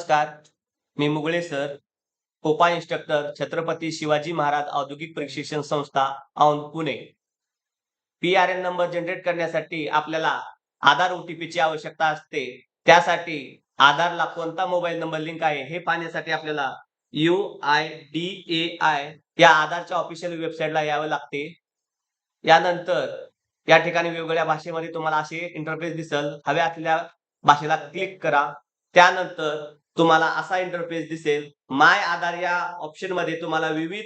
नमस्कार, मी Mugale sir, COPA instructor, Chhatrapati Shivaji Maharaj औद्योगिक प्रशिक्षण संस्था, Aundh, Pune. PRN number generate करण्यासाठी आपल्याला आधार ओ-टी-पीची आवश्यकता असते. त्यासाठी आधारला कोणता मोबाईल नंबर लिंक आहे हे पाहण्यासाठी आपल्याला UIDAI या आधारच्या ऑफिशियल वेबसाईटला यावे लागते. यानंतर या ठिकाणी वेगवेगळ्या भाषेमध्ये तुम्हाला असे इंटरफेस दिसेल. हव्या असलेल्या भाषेला क्लिक करा. त्यानंतर तुम्हाला असा इंटरफेस दिसेल. माय आधार या ऑप्शनमध्ये तुम्हाला विविध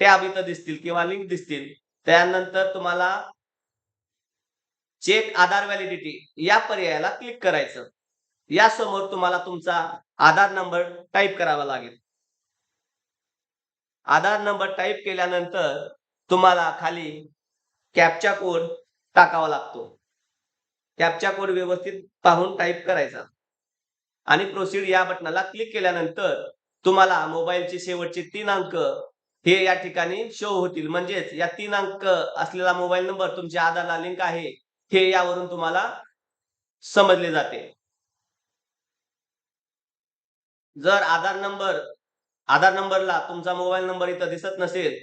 टॅब इथं दिसतील किंवा लिंक दिसतील. त्यानंतर तुम्हाला चेक आधार व्हॅलिडिटी या पर्यायाला क्लिक करायचं. यासमोर तुम्हाला तुमचा आधार नंबर टाइप करावा लागेल. आधार नंबर टाइप केल्यानंतर तुम्हाला खाली कॅप्चा कोड टाकावा लागतो. कॅप्चा कोड व्यवस्थित पाहून टाइप करायचा आणि प्रोसीड या बटनाला क्लिक केल्यानंतर तुम्हाला मोबाईलचे शेवटचे 3 अंक हे या ठिकाणी शो होतील. म्हणजेच या 3 अंक असलेला मोबाईल नंबर तुमच्या आधारला लिंक आहे हे यावरून तुम्हाला समजले जाते. जर आधार नंबरला तुमचा मोबाईल नंबर इथं दिसत नसेल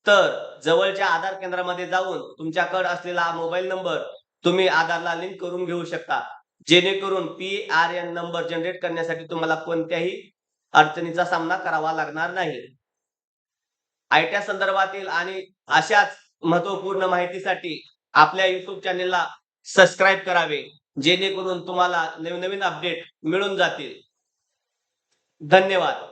तर जवळच्या आधार केंद्रामध्ये जाऊन तुमच्याकडे असलेला मोबाईल नंबर तुम्ही आधारला लिंक करून घेऊ शकता. जेणेकरून पी-आर-एन नंबर जनरेट करण्यासाठी तुम्हाला कोणत्याही अडचणीचा सामना करावा लागणार नाही. आयटी संदर्भातील आणि अशाच महत्त्वपूर्ण माहितीसाठी आपल्या YouTube चॅनेलला सबस्क्राईब करावे, जेणेकरून तुम्हाला नवीन अपडेट मिळून जातील. धन्यवाद.